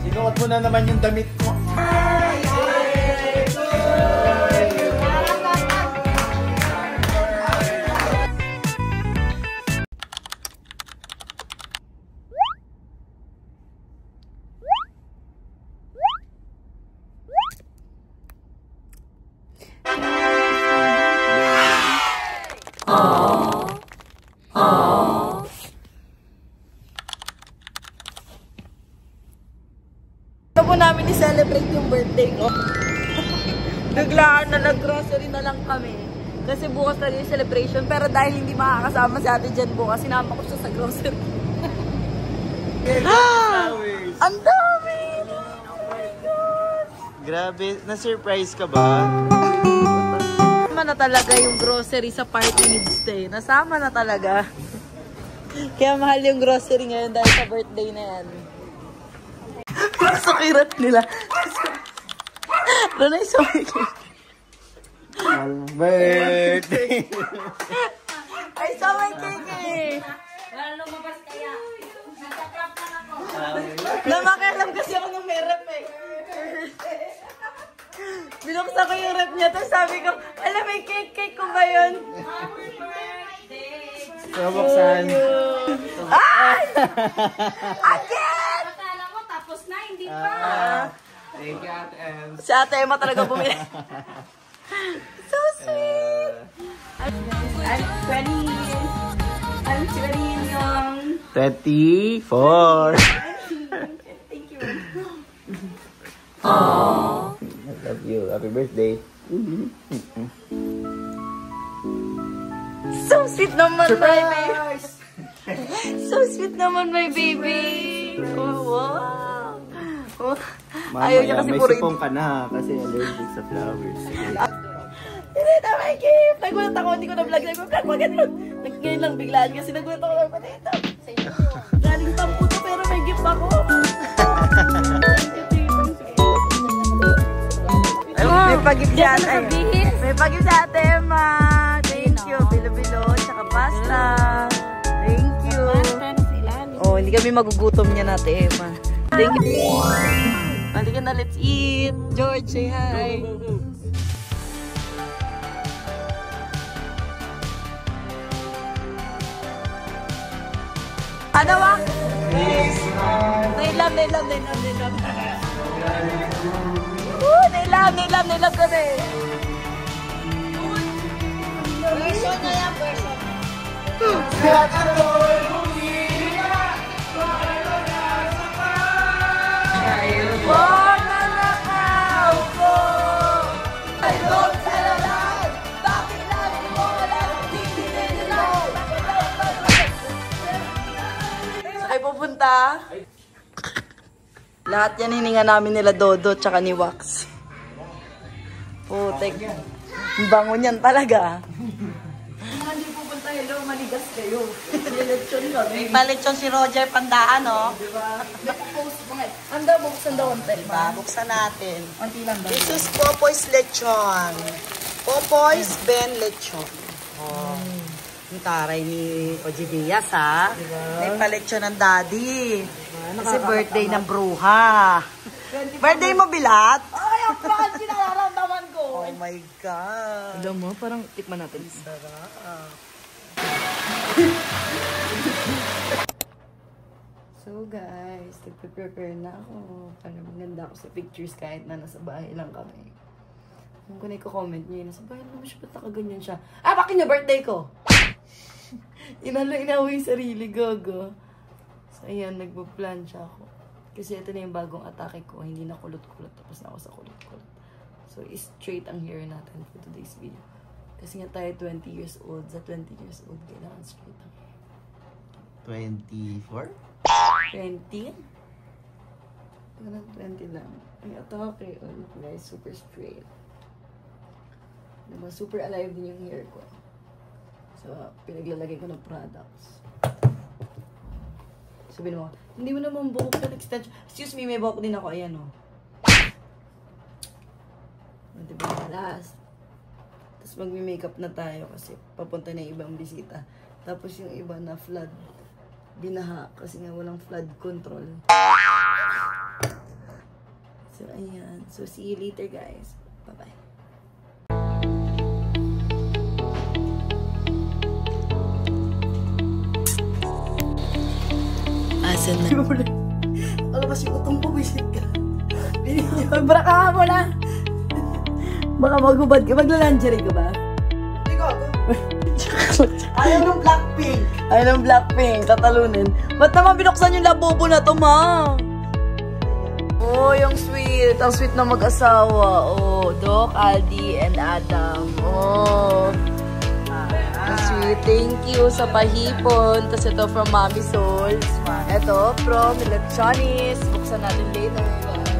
Sinuot mo na naman yung damit ko. Gusto po namin i-celebrate yung birthday ko. Biglaan na nag-grocery na lang kami. Kasi bukas na yung celebration. Pero dahil hindi makakasama si Ate Jen bukas, sinama ko siya sa grocery. Ang dami! Oh my God! Grabe, na-surprise ka ba? Nasama na talaga yung grocery sa party needs day. Nasama na talaga. Kaya mahal yung grocery ngayon dahil sa birthday na yan. Sakirat nila. Doon ay sumikip. Birthday! Ay, so may cake eh. Wala lumabas kaya. Nasa-trap na ako. Namakialam kasi ako ng may rep eh. Binuksan ko yung rep niya. Tapos sabi ko, alam, may cake ko ba yun? Happy birthday! Sabuksan. Ay! Again! Akala mo tapos na, hindi pa. Thank you, Ate Em. Si Ate Emma talaga bumili. So sweet! I'm 20. I'm 20 young. 24. Thank you. Aww. I love you. Happy birthday. So sweet naman, my baby. So sweet naman, my baby. Oh, wow. Oh. Ayaw niya kasi may puro sipong ka na kasi allergic sa flowers. Hindi na may gift. Nagulat ako, hindi ko na-vlog. Nag-vlog, wag ganun. Ngayon lang biglaan kasi nagulat ako ng patito. Galing tampo to pero may gift ako. May pag-gift si Ate. May pag-gift si Ate Emma. Thank you. Bilo-bilo, tsaka pasta. Thank you. Oh, hindi kami magugutom niya na Ate Emma. Thank you. Halika na, let's eat. George, say hi. Ano ba? Nailam kami. Version na lang, version. Saan kayo pupunta? Lahat yan hininga namin nila Dodo tsaka ni Wax. Putek. Ang bango niyan talaga. Hindi pupunta, hello, manigas kayo. Palitsyon si Roger Pandaan, no? Diba? Post mga. Handa, buksan daw ang Diba? Buksan natin. Unti lang daw. This is Popoy's Lechon. Popoy's Ben Lechon. Oh. Yung taray ni Oji Diaz, ha? Diba? May paletsyon ng daddy. Kasi birthday ng bruha. Birthday mo, Bilat? Ay, ang plan, sinararamdaman ko. Oh my God. Alam mo, parang tikman natin. So guys, nagpe-prepare na ako para maganda ako sa pictures kahit na nasa bahay lang kami. Kung i-comment nyo yun, nasa bahay lang siya, ba't nakaganyan siya? Ah, bakit niya birthday ko? Inawa yung sarili, gogo. So ayan, nagpa-plan siya ako. Kasi ito na yung bagong atake ko, hindi na kulot-kulot, tapos na ako sa kulot-kulot. So straight ang hair natin for today's video. Kasi nga tayo 20 years old, sa 20 years old, kailangan straight ang hair. 24? 20? Parang 20 lang. Ay, atake. Oh, guys, super straight. Diba, super alive din yung hair ko. So, pinaglalagay ko ng products. Sabihin mo, hindi mo naman buhok ka extension. Excuse me, may buhok din ako. Ayan, oh. last. Tapos magme-makeup na tayo kasi papunta na yung ibang bisita. Tapos yung iba na flood. Binaha kasi nga walang flood control. So, ayan. So, see you later, guys. Bye-bye. Asan na? Alabas yung utong pumisit ka. Braka mo na. Baka magubad ka. Magla-lingerie ka ba? Hindi ko. Ayaw ng Blackpink. Ayaw ng Blackpink. Tatalunin. Ba't naman binuksan yung labobo na to, ma? Oh, yung sweet. Ang sweet na mag-asawa. Oh, Doc, Aldi, and Adam. Oh. Ang sweet. Thank you sa pahipon. Tapos ito from Mommy Souls. Ito from Electronics. Buksan natin later, guys.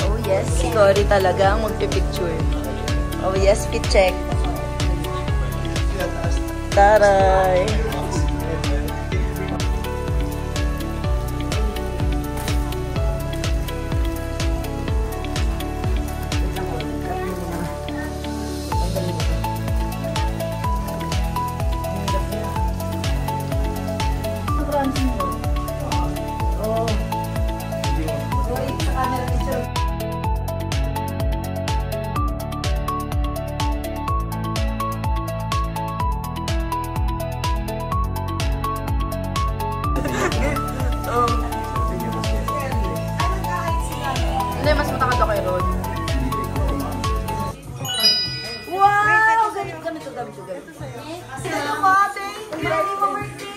Oh, yes. Si Cory talagang magpipicture. Oh, yes. Fit check. Taray! Hindi, mas matakad ako kay Rod. Wow! Ganito. Sino ko, ate?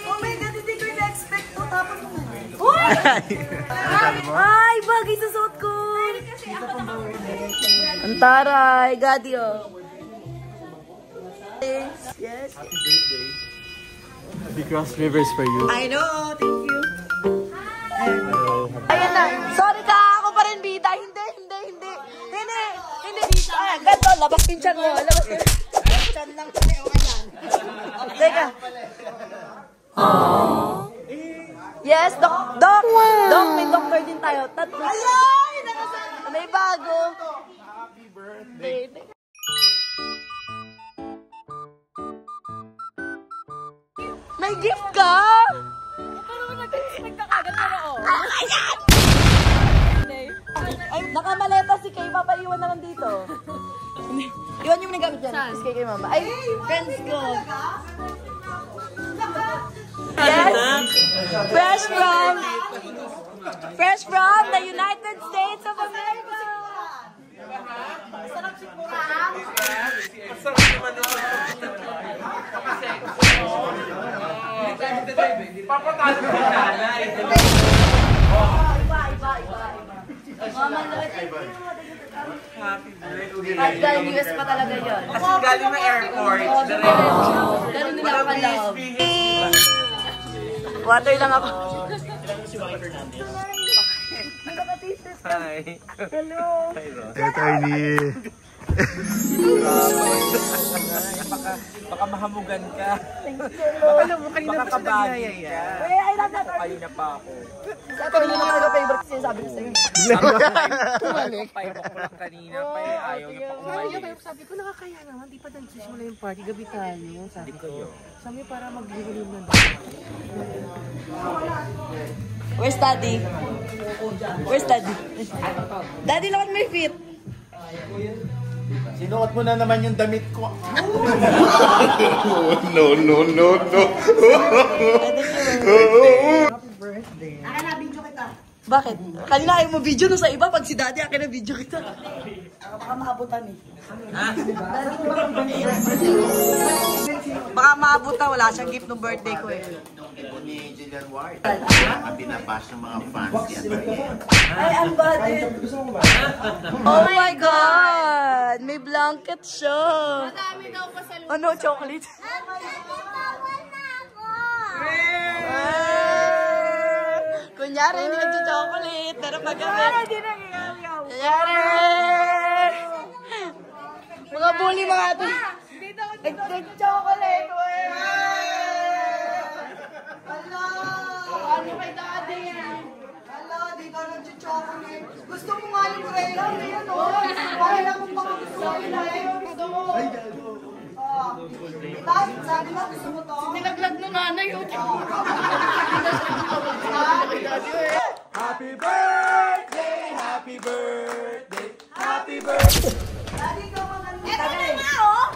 Oh my God, hindi ko na-expect to. Tapos ay, bagay sa suot ko. Ang taray, Gadi, oh. Yes. Happy birthday. Happy Cross Rivers for you. I know, thank you. Ayan na. Sorry ka, ako pa rin bida. Hindi. Ay, ganito, labas yung tiyan mo. Labas yung Chan lang kami, o ayan. Teka. Yes, Doc. Doc, may doctor din tayo. Tatlo. May bago. Happy birthday. May gift ka? Pero nag-expect ka kagad pero Ayan! Ay, nakamaleta si Kay. Papaiwan na lang dito. Iwan niyo mo na gamit dyan. Is kay mama. Ay, friends ko. Yes. Fresh from the United States of America. Sarap si Pura. Papatalo ko na. Mama, Happy birthday. at dahil US pa talaga yun. Kasi galing na airport. Ganun nila ako love. Water lang ako. Hi. Hello. Attorney. Baka mahamugan ka. Baka kabagin ka. I love that. Kayo na pa ako. Sa atin, yun ang favorite kasi sabi ko sa'yo. Paibok ko lang kanina. Ayaw niya pa kumain. Sabi ko, nakakaya naman, di pa nagsisimula yung party, gabi tayo. Sabi ko, sabi para maglilim na daw. Where's Daddy? Where's Daddy? Daddy naman may fit. Sinuot mo na naman yung damit ko. No. Happy birthday. Video kita. Bakit? Kanina ayaw mo video no sa iba. Pag si Daddy, akin na video kita. Baka maabutan eh. Baka maabutan. Wala siyang gift ng birthday ko eh. Ni Jillian Ward. Binabash ng mga fans yan. Ay, ang bad. Oh my God! May blanket siya. Madami daw pa sa lupa. Ano, chocolate? Kunyari, hindi nag-chocolate. Pero paggabi. Kunyari! Mga bully mga ito. Nag-chocolate. Hello! Ano kay Daddy? Hello, di ka nag-chocolate. Gusto mo nga yung Raylan? Ayan o. Wala lang Diba? Sabi mo, gusto mo to? Nilaglag ng nanay yun. Happy birthday! Happy birthday! Happy birthday! Daddy, ikaw maganda. Eto na nga, oh!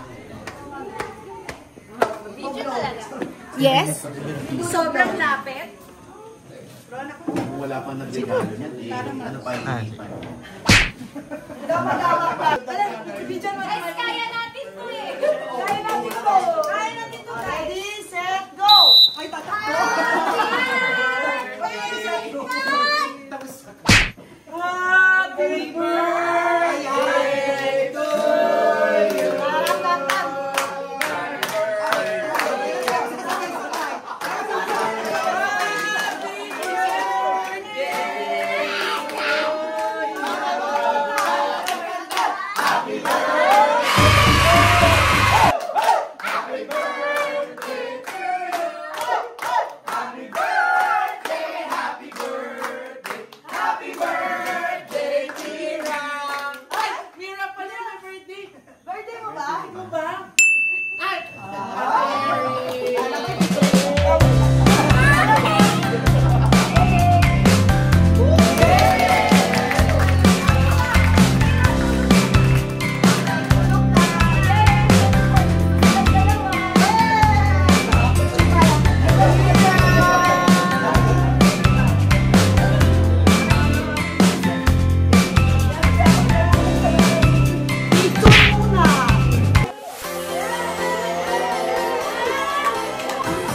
Video talaga. Yes? Sobrang lapit. Kung wala pang nagregalo niyan, ano pa yung ipan? Ikaw mag-awak pa. Ibigyan mo Guys, naman. kaya natin to eh. Kaya natin to. Kaya natin to. Ready, set, go! Ay, tatakbo. Ready, set, go. Happy birthday to you. Birthday mo ba? Mo ba?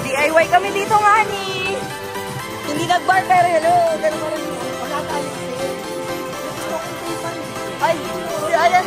DIY kami dito nga ni. Hindi nag-bar pero hello. Ganun pa rin. Wala tayo. Ay, ayan.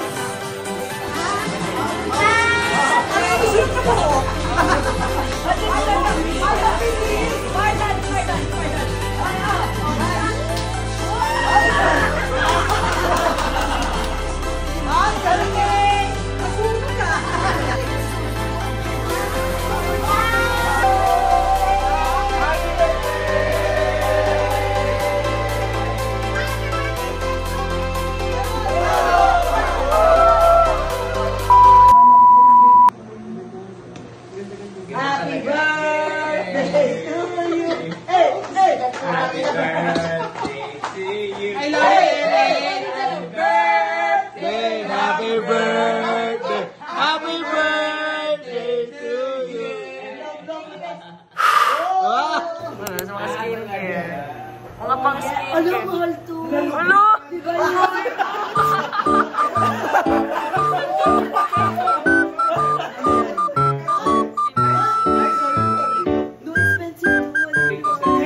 Happy birthday to you. Hey, hey. Happy birthday to you! I love it. Happy birthday! Happy birthday to you! Sa mga skincare. Mga pang skincare. Ano, mahal to. Ano? Diba yun? No expensive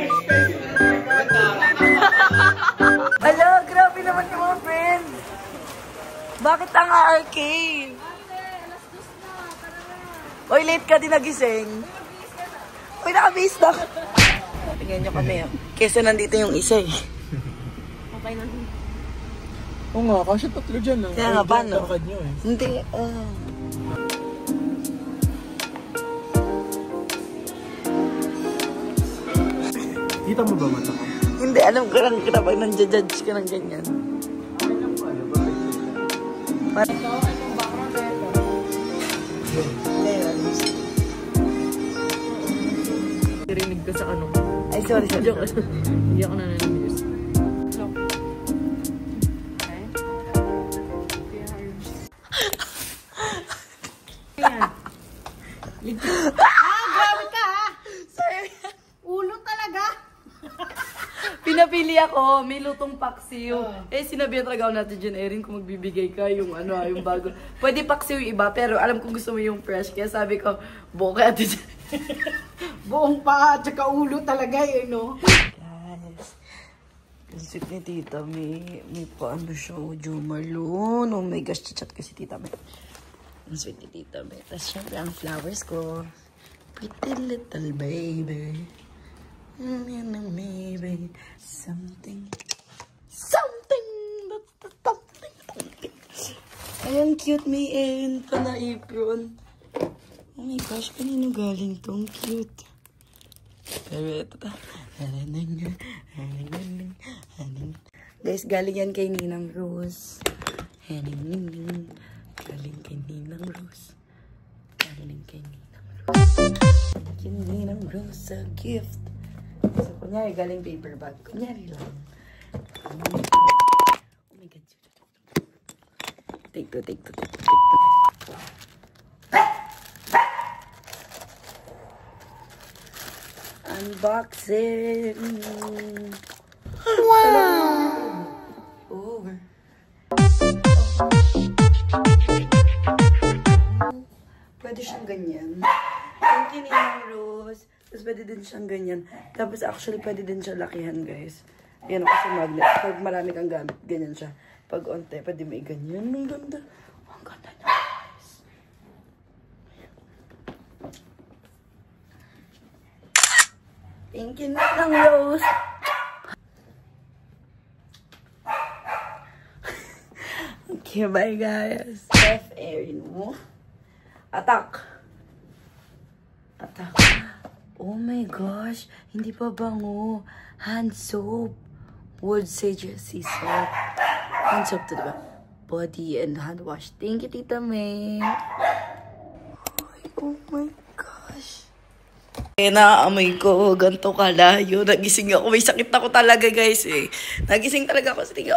Hala, grabe naman yung mga friends. Bakit ang arcade? Uy, late ka din nagising. Uy, nakabase na. Tingnan nyo kami. Kesa nandito yung isa eh. Oo nga, kasi tatlo dyan. Kaya nga, paano? Nyo, eh. Hindi, Kita mo ba mata ko? Hindi, alam ko lang kita pag nang-judge ka ng ganyan. Narinig ko sa ano. Ay, sorry. Hindi ako nananamilis. Grabe ka ha. Ulo talaga. Pinapili ako, may lutong paksiw. Eh, sinabihan talaga ako natin dyan, Erin, kung magbibigay ka yung ano, yung bago. Pwede paksiw yung iba, pero alam kong gusto mo yung fresh. Kaya sabi ko, buo kaya ito dyan. Buong pa at saka ulo talaga eh, no? Guys, ang sweet ni Tita May. May paano siya, Jo Marlon. Oh my gosh, chat ko si Tita May. Ang sweet ni Tita May. Tapos syempre, ang flowers ko. Pretty little baby. Maybe something. That's something. Ay, ang cute, may Erin pa na apron. Oh my gosh, kanino galing tong cute? Pero ito ta. Guys, galing yan kay Ninang Rose. Galing kay Ninang Rose. Galing kay Ninang Rose. Thank you, Ninang Rose, sa gift. So, kunyari, galing paper bag. Kunyari lang. Oh my God. Take two. Unboxing. Wow! Over. Pwede siyang ganyan. Thank you, Ninang Rose. Tapos pwede din siyang ganyan. Tapos actually pwede din siya lakihan, guys. Yan kasi magnet. Pag marami kang gamit, ganyan siya. Pag onte, pwede may ganyan. Ang ganda. Ang ganda niya, guys. Thank you, Ninang Rose. Okay, bye guys. F-Air, no? Attack. Oh my gosh. Hindi pa bango. Hand soap. Wood Sage Sea Soap. Hand soap to, diba? Body and hand wash. Thank you, Tita May. Oh my gosh. Naamoy ko. Ganto kalayo. Nagising ako. May sakit ako talaga, guys, eh. Nagising talaga ako. Sige,